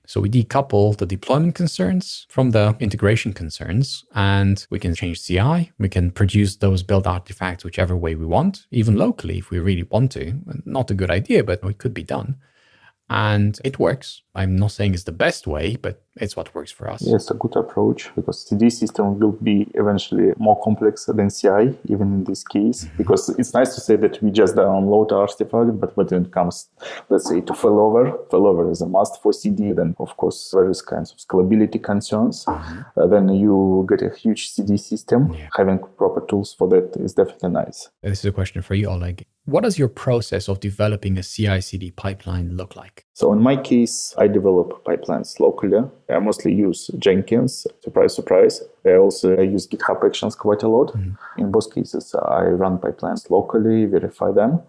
So we decouple the deployment concerns from the integration concerns, and we can change CI. We can produce those build artifacts whichever way we want, even locally if we really want to. Not a good idea, but it could be done. And it works. I'm not saying it's the best way, but it's what works for us. Yes, a good approach, because CD system will be eventually more complex than CI, even in this case, because it's nice to say that we just download artifact, but when it comes, let's say, to failover is a must for CD, then of course various kinds of scalability concerns. Then you get a huge CD system. Having proper tools for that is definitely nice. This is a question for you, Oleg. What does your process of developing a CI/CD pipeline look like? So in my case, I develop pipelines locally. I mostly use Jenkins, surprise, surprise. I also use GitHub Actions quite a lot. In both cases, I run pipelines locally, verify them.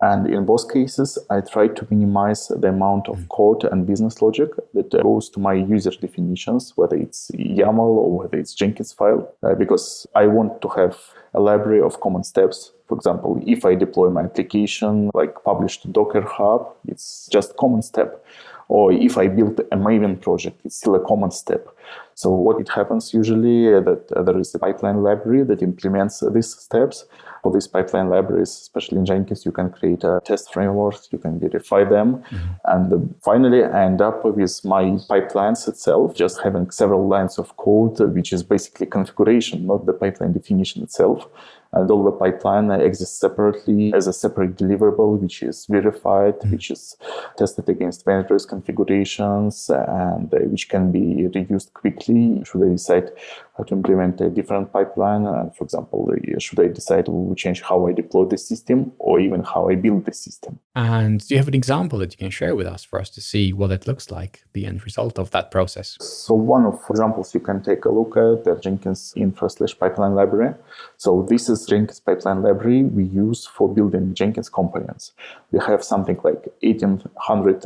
And in both cases, I try to minimize the amount of code and business logic that goes to my user definitions, whether it's YAML or whether it's Jenkins file, because I want to have a library of common steps. For example, if I deploy my application, like publish to Docker Hub, it's just common step. Or if I build a Maven project, it's still a common step. So what it happens usually that there is a pipeline library that implements these steps. For these pipeline libraries, especially in Jenkins, you can create a test framework, you can verify them. And finally, I end up with my pipelines itself, just having several lines of code, which is basically configuration, not the pipeline definition itself. And all the pipeline exists separately as a separate deliverable, which is verified, which is tested against various configurations, and which can be reused quickly should I decide how to implement a different pipeline. For example, should I decide to change how I deploy the system or even how I build the system. And do you have an example that you can share with us for us to see what it looks like, the end result of that process? So one of examples you can take a look at the Jenkins infra/pipeline library. So this is Jenkins pipeline library we use for building Jenkins components. We have something like 1,800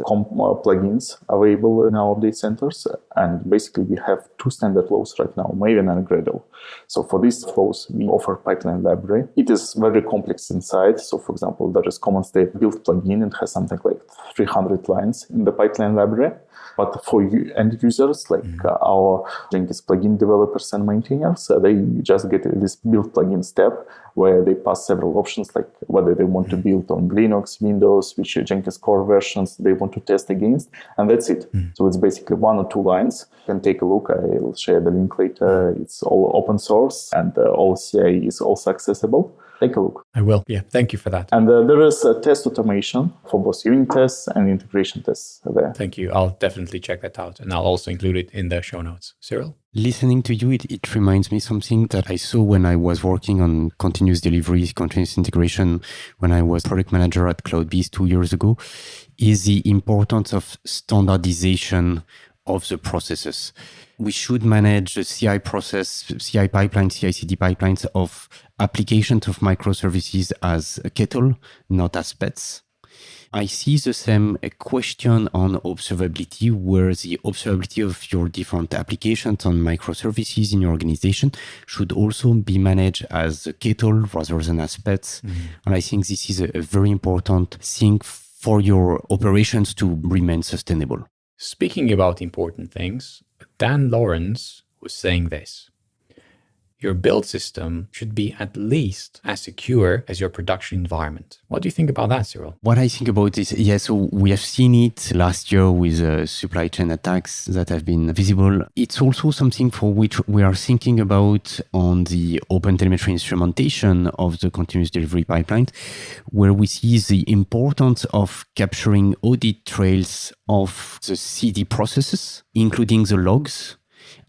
plugins available in our update centers. And basically we have two standard flows right now, Maven and Gradle. So for these flows, we offer pipeline library. It is very complex inside. So for example, there is common state build plugin. It has something like 300 lines in the pipeline library. But for end users, like our Jenkins plugin developers and maintainers, they just get this build plugin step where they pass several options, like whether they want to build on Linux, Windows, which Jenkins core versions they want to test against, and that's it. So it's basically 1 or 2 lines. You can take a look. I will share the link later. It's all open source, and all CI is also accessible. Take a look. I will. Yeah, thank you for that. And there is a test automation for both unit tests and integration tests there. Thank you. I'll definitely check that out. And I'll also include it in the show notes. Cyrille? Listening to you, it reminds me something that I saw when I was working on continuous delivery, continuous integration, when I was product manager at CloudBees 2 years ago, is the importance of standardization of the processes. We should manage the CI process, CI pipeline, CI/CD pipelines of applications of microservices as a kettle, not as pets. I see the same question on observability, where the observability of your different applications and microservices in your organization should also be managed as a kettle rather than as pets. And I think this is a very important thing for your operations to remain sustainable. Speaking about important things, Dan Lawrence was saying this. Your build system should be at least as secure as your production environment. What do you think about that, Cyrille? What I think about this, so we have seen it last year with supply chain attacks that have been visible. It's also something for which we are thinking about on the OpenTelemetry instrumentation of the continuous delivery pipeline, where we see the importance of capturing audit trails of the CD processes, including the logs,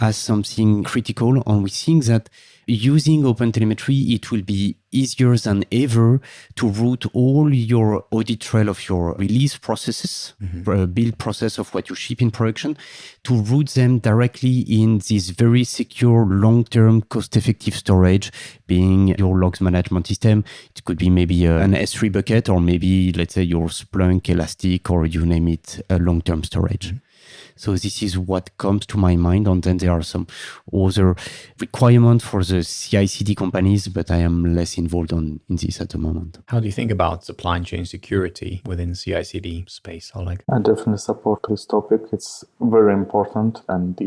as something critical. And we think that using OpenTelemetry, it will be easier than ever to route all your audit trail of your release processes, build process of what you ship in production, to route them directly in this very secure, long-term, cost-effective storage, being your logs management system. It could be maybe an S3 bucket, or maybe, let's say, your Splunk, Elastic, or you name it, a long-term storage. So this is what comes to my mind. And then there are some other requirements for the CI/CD companies, but I am less involved in this at the moment. How do you think about supply chain security within CI/CD space, Oleg? I definitely support this topic. It's very important. And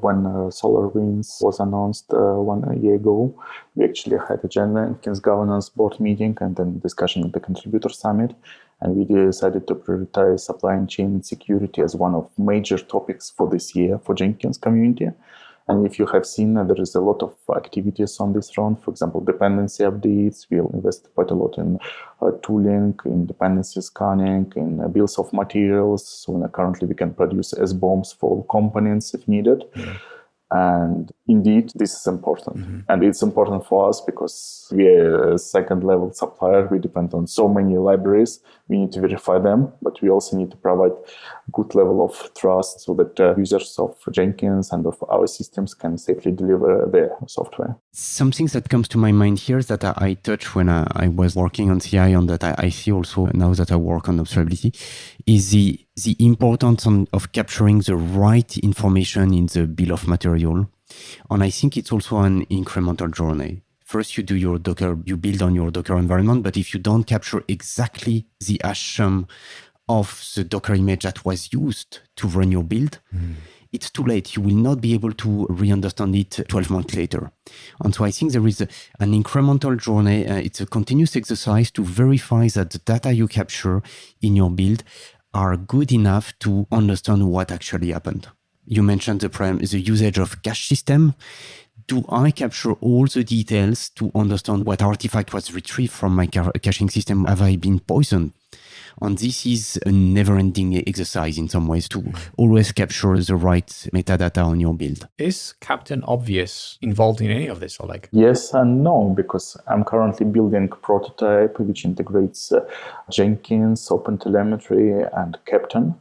when SolarWinds was announced 1 year ago, we actually had a Jenkins governance board meeting and then discussion at the contributor summit. And we decided to prioritize supply chain security as one of major topics for this year for Jenkins community. And if you have seen, there is a lot of activities on this front. For example, dependency updates. We'll invest quite a lot in tooling, in dependency scanning, in bills of materials. So currently we can produce SBOMs for components if needed. And indeed, this is important. And it's important for us because we are a second level supplier. We depend on so many libraries. We need to verify them, but we also need to provide good level of trust so that users of Jenkins and of our systems can safely deliver their software. Something that comes to my mind here that I touched when I was working on CI, and that I see also now that I work on observability, is the importance of capturing the right information in the bill of material. And I think it's also an incremental journey. First, you do your Docker, you build on your Docker environment, but if you don't capture exactly the hash sum of the Docker image that was used to run your build, it's too late. You will not be able to re-understand it 12 months later. And so I think there is an incremental journey. It's a continuous exercise to verify that the data you capture in your build are good enough to understand what actually happened. You mentioned the usage of cache system. Do I capture all the details to understand what artifact was retrieved from my caching system? Have I been poisoned? And this is a never-ending exercise in some ways to always capture the right metadata on your build. Is Captain Obvious involved in any of this, Oleg? Yes and no, because I'm currently building a prototype which integrates Jenkins, OpenTelemetry, and Captain.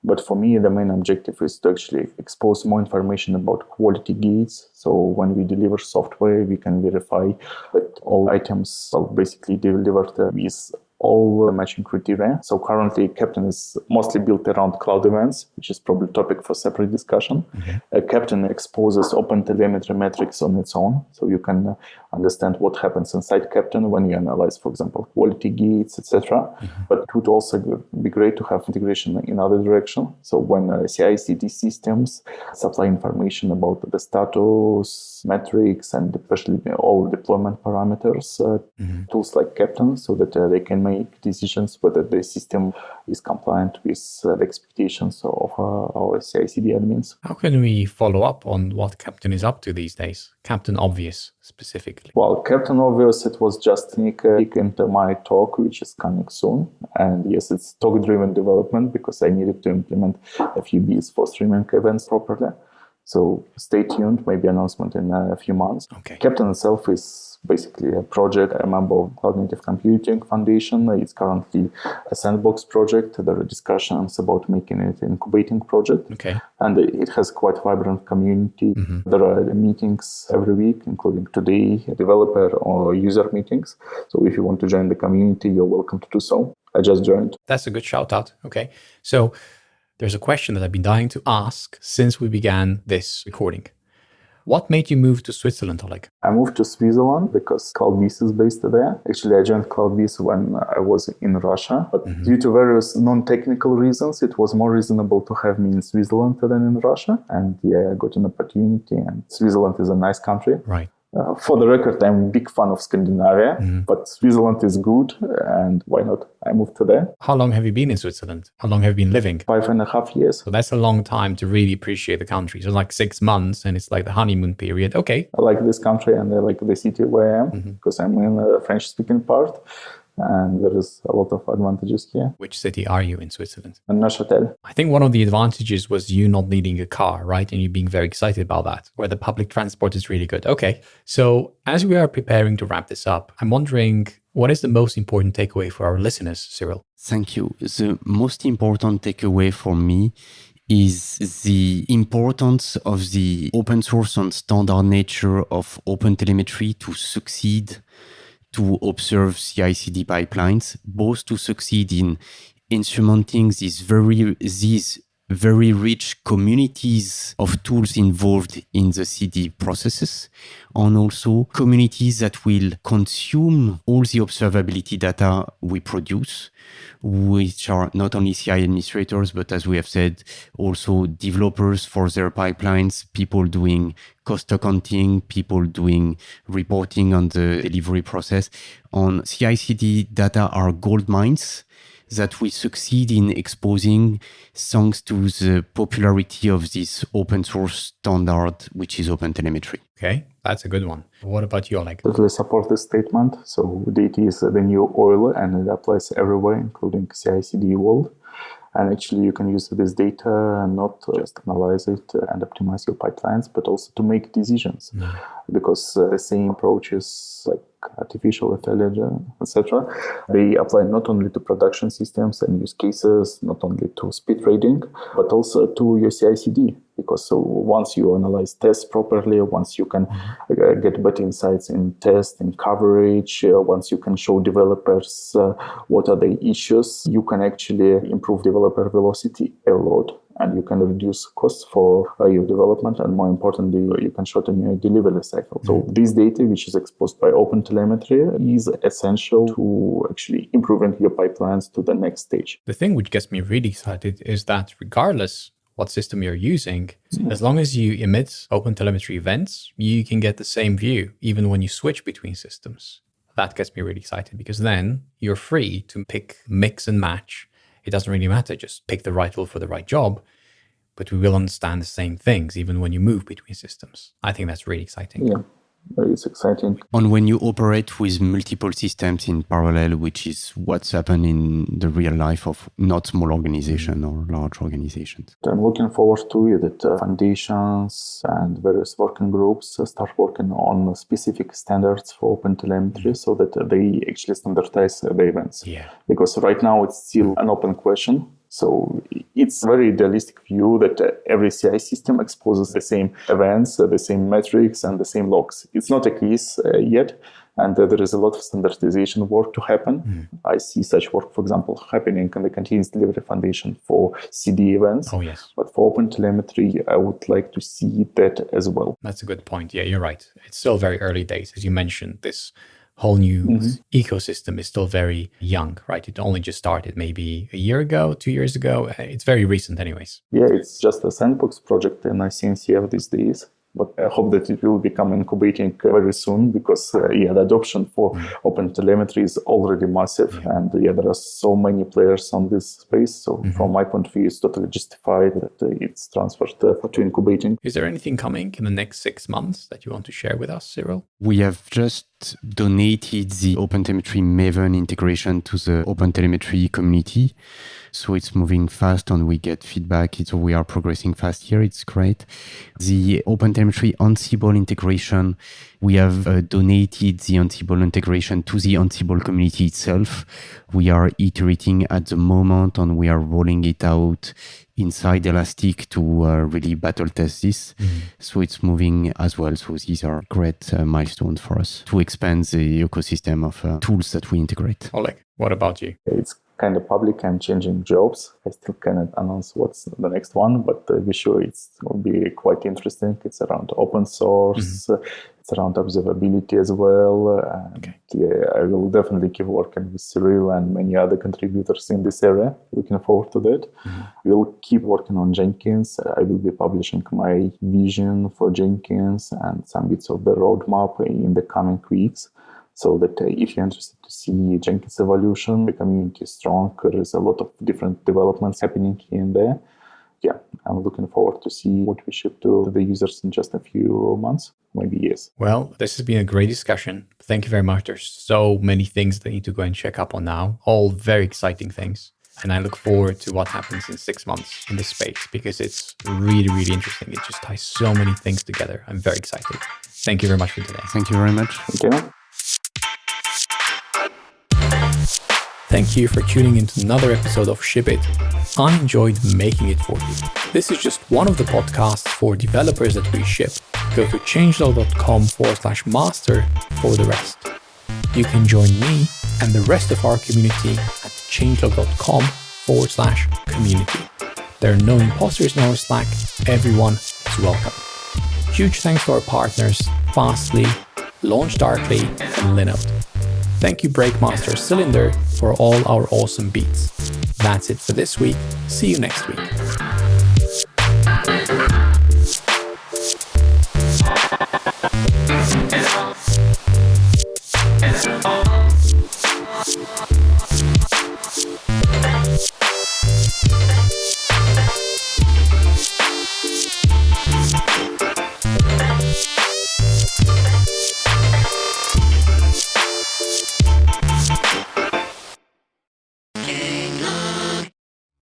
But for me, the main objective is to actually expose more information about quality gates. So when we deliver software, we can verify that all items are basically delivered with all matching criteria. So currently, Captain is mostly built around cloud events, which is probably a topic for separate discussion. Captain exposes OpenTelemetry metrics on its own, so you can understand what happens inside Captain when you analyze, for example, quality gates, etc. But it would also be great to have integration in other direction. So when CI/CD systems supply information about the status, metrics, and especially all deployment parameters, tools like Captain, so that they can make decisions whether the system is compliant with the expectations of our CI/CD admins. How can we follow up on what Captain is up to these days? Captain Obvious specifically. Well, Captain Obvious, it was just sneak into my talk, which is coming soon. And yes, it's talk-driven development because I needed to implement a few beats for streaming events properly. So stay tuned, maybe announcement in a few months. Okay. Captain itself is basically a project. I'm a member of Cloud Native Computing Foundation. It's currently a sandbox project. There are discussions about making it an incubating project. Okay. And it has quite vibrant community. There are meetings every week, including today, developer or user meetings. So if you want to join the community, you're welcome to do so. I just joined. That's a good shout out. Okay. So there's a question that I've been dying to ask since we began this recording. What made you move to Switzerland, Oleg? I moved to Switzerland because CloudBees is based there. Actually, I joined CloudBees when I was in Russia, but due to various non-technical reasons, it was more reasonable to have me in Switzerland than in Russia. And I got an opportunity, and Switzerland is a nice country. Right. For the record, I'm a big fan of Scandinavia, but Switzerland is good, and why not? I moved to there. How long have you been in Switzerland? How long have you been living? 5.5 years. So that's a long time to really appreciate the country. So like 6 months and it's like the honeymoon period. Okay. I like this country and I like the city where I am because I'm in the French-speaking part. And there is a lot of advantages here. Which city are you in Switzerland? Neuchâtel. I think one of the advantages was you not needing a car, right? And you being very excited about that, where the public transport is really good. Okay. So as we are preparing to wrap this up, I'm wondering, what is the most important takeaway for our listeners, Cyrille? Thank you. The most important takeaway for me is the importance of the open source and standard nature of OpenTelemetry to succeed, to observe CI/CD pipelines, both to succeed in instrumenting these very rich communities of tools involved in the CD processes, and also communities that will consume all the observability data we produce, which are not only CI administrators, but as we have said, also developers for their pipelines, people doing cost accounting, people doing reporting on the delivery process. On CI/CD data are gold mines that we succeed in exposing thanks to the popularity of this open source standard, which is OpenTelemetry. Okay, that's a good one. What about you, Oleg? Totally support this statement. So data is the new oil and it applies everywhere, including CI/CD world. And actually you can use this data and not just analyze it and optimize your pipelines, but also to make decisions. Because the same approaches like artificial intelligence, etc., they apply not only to production systems and use cases, not only to speed trading, but also to your CI/CD. Because so once you analyze tests properly, once you can get better insights in test, in coverage, once you can show developers what are the issues, you can actually improve developer velocity a lot. And you can reduce costs for your development, and more importantly, you can shorten your delivery cycle. So this data, which is exposed by OpenTelemetry, is essential to actually improving your pipelines to the next stage. The thing which gets me really excited is that regardless what system you're using, as long as you emit OpenTelemetry events, you can get the same view, even when you switch between systems. That gets me really excited because then you're free to pick, mix and match. It doesn't really matter, just pick the right tool for the right job, but we will understand the same things even when you move between systems. I think that's really exciting. Yeah, it's exciting. And when you operate with multiple systems in parallel, which is what's happened in the real life of not small organizations or large organizations. I'm looking forward to it that foundations and various working groups start working on specific standards for OpenTelemetry so that they actually standardize the events. Yeah. Because right now it's still an open question. So it's a very idealistic view that every CI system exposes the same events, the same metrics, and the same logs. It's not a case yet, and there is a lot of standardization work to happen. I see such work, for example, happening in the Continuous Delivery Foundation for CD events. Oh, yes. But for OpenTelemetry, I would like to see that as well. That's a good point. Yeah, you're right. It's still very early days. As you mentioned, this whole new ecosystem is still very young, right? It only just started maybe a year ago, 2 years ago. It's very recent anyways. Yeah, it's just a sandbox project in CNCF these days. But I hope that it will become incubating very soon because, the adoption for OpenTelemetry is already massive. And there are so many players on this space. So from my point of view, it's totally justified that it's transferred to incubating. Is there anything coming in the next 6 months that you want to share with us, Cyrille? We have just just donated the OpenTelemetry Maven integration to the OpenTelemetry community. So it's moving fast and we get feedback. We are progressing fast here. It's great. The OpenTelemetry Ansible integration, we have donated the Ansible integration to the Ansible community itself. We are iterating at the moment and we are rolling it out inside Elastic to really battle test this. So it's moving as well. So these are great milestones for us to expand the ecosystem of tools that we integrate. Oleg, what about you? It's kind of public. I'm changing jobs. I still cannot announce what's the next one, but be sure it's going to be quite interesting. It's around open source. It's around observability as well. And I will definitely keep working with Cyrille and many other contributors in this area. Looking forward to that. We'll keep working on Jenkins. I will be publishing my vision for Jenkins and some bits of the roadmap in the coming weeks. So that if you're interested to see Jenkins evolution, the community is strong. There is a lot of different developments happening here and there. Yeah, I'm looking forward to see what we ship to the users in just a few months, maybe years. Well, this has been a great discussion. Thank you very much. There's so many things that I need to go and check up on now, all very exciting things. And I look forward to what happens in 6 months in this space because it's really, really interesting. It just ties so many things together. I'm very excited. Thank you very much for today. Thank you very much. Thank you. Thank you for tuning into another episode of Ship It. I enjoyed making it for you. This is just one of the podcasts for developers that we ship. Go to changelog.com/master for the rest. You can join me and the rest of our community at changelog.com/community. There are no imposters in our Slack. Everyone is welcome. Huge thanks to our partners, Fastly, LaunchDarkly, and Linode. Thank you Breakmaster Cylinder for all our awesome beats. That's it for this week. See you next week.